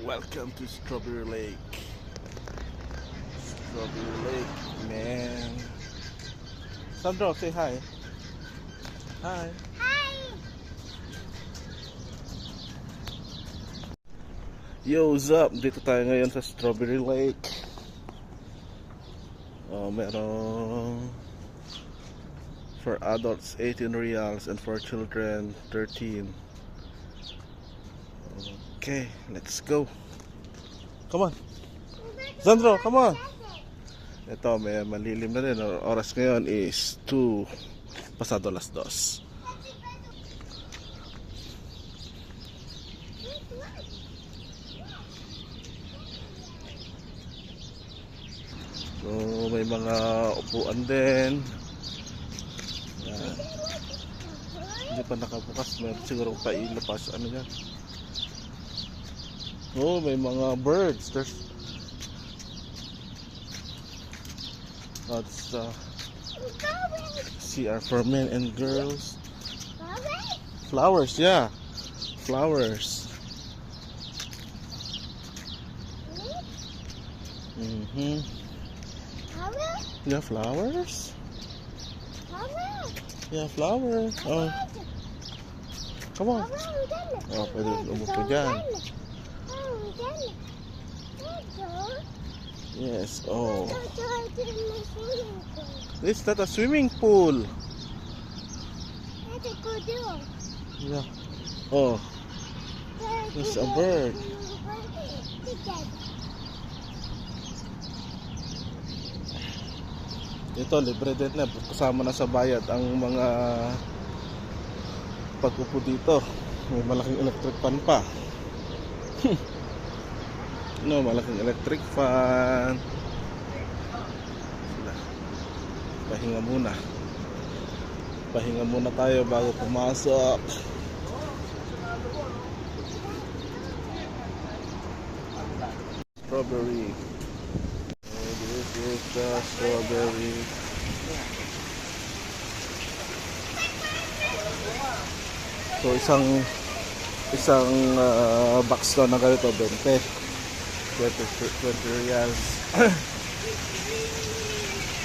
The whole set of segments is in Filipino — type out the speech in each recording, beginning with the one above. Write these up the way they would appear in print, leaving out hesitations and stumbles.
Welcome to Strawberry Lake. Strawberry Lake, man. Sandro, say hi. Hi. Yo, what's up? Dito tayo ngayon sa Strawberry Lake. Merong for adults 18 reals and for children 13. Okay, let's go. Come on. Sandro, come on. Ito, may malilim na rin. Oras ngayon is 2 pasado las 2. So, may mga upuan din. Yan. Hindi pa nakabukas. May siguro pailapas. Ano yan? Oh, may mga birds. That's CR for men and girls. Flowers, yeah. Flowers. Yeah, flowers. Yeah, flowers. Oh. Come on. Oh, pwede umupo dyan. Yes, oh. Is that a swimming pool? Yeah. Oh, there's a bird. Ito, libre din na. Kasama na sa bayad ang mga pag-upo dito. May malaking electric fan pa. No, malaking electric fan. Pahinga muna. Pahinga muna tayo bago pumasok. Strawberry. Oh, this is the strawberry. So isang box to na ganito 20 reals.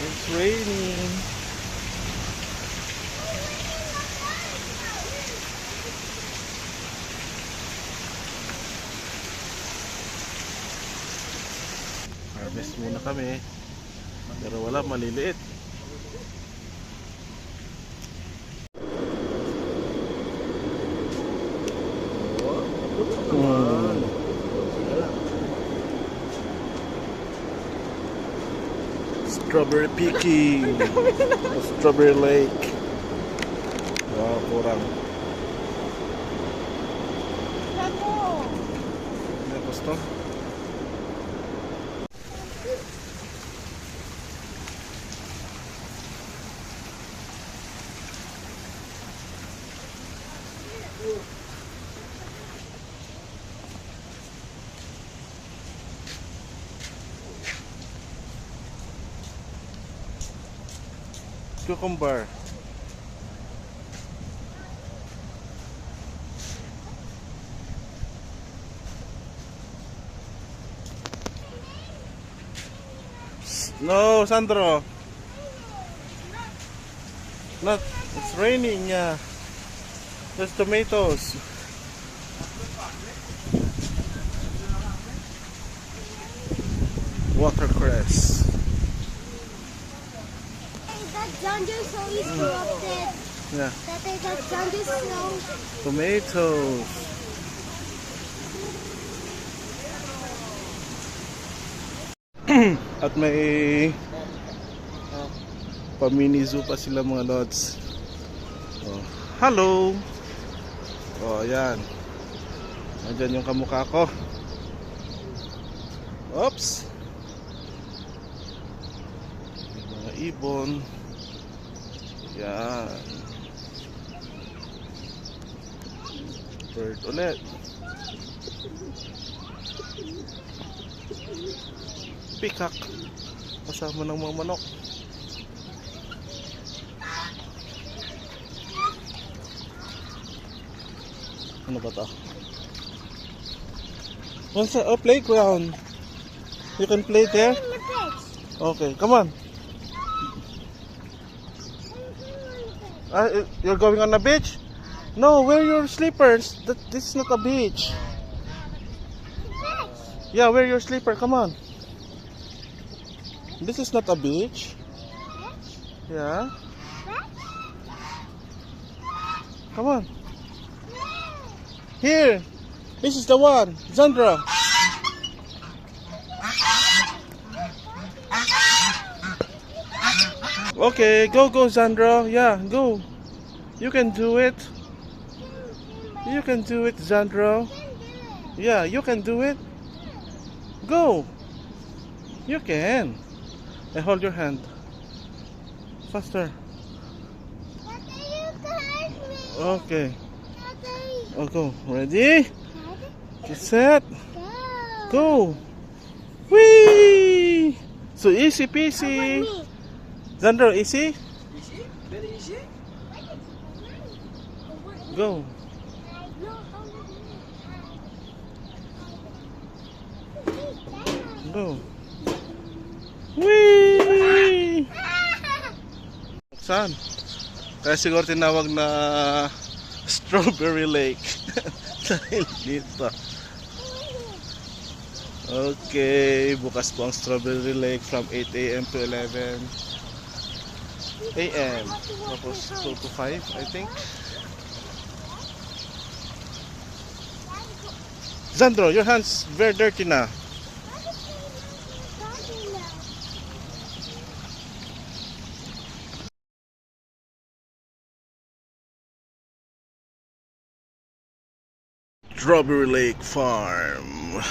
It's raining. Harvest muna kami. Pero wala, maliliit. Strawberry picking. Strawberry Lake. Wow, kurang. Ano gusto? Cucumber. No, Sandro. Not. It's raining. Yeah. There's tomatoes. Watercress. Ginger so is corrupted. Yeah. That is that ginger snow. Tomatoes. At may pa-mini zoo pa sila mga lods. Oh, hello. Oh, yan. Nandiyan yung kamukha ko. Oops. May mga ibon. Yan. Bird ulit. Peacock. Kasama ng mga manok. Ano ba to? What's a playground? You can play there? In the beach. Okay, come on. You're going on a beach? No, wear your slippers. This is not a beach. Yeah, wear your slipper. Come on. This is not a beach. Yeah. Come on. Here. This is the one. Zandra. Okay, go, Zandra. Yeah, go. You can do it. You can do it, Zandra. Yeah, you can do it. Go. You can. I hold your hand. Faster. Okay. Oh, go. Ready? Get set. Go. Whee! So easy peasy. Zandra, easy? Easy? Very easy? Go. Go. Whee! Saan? Kaya siguro tinawag na Strawberry Lake. Dahil dito. Okay, bukas po ang Strawberry Lake from 8 a.m. to 11 a.m. Tapos 2 to 5, I think. Zandro, your hands very dirty na. Strawberry Lake Farm.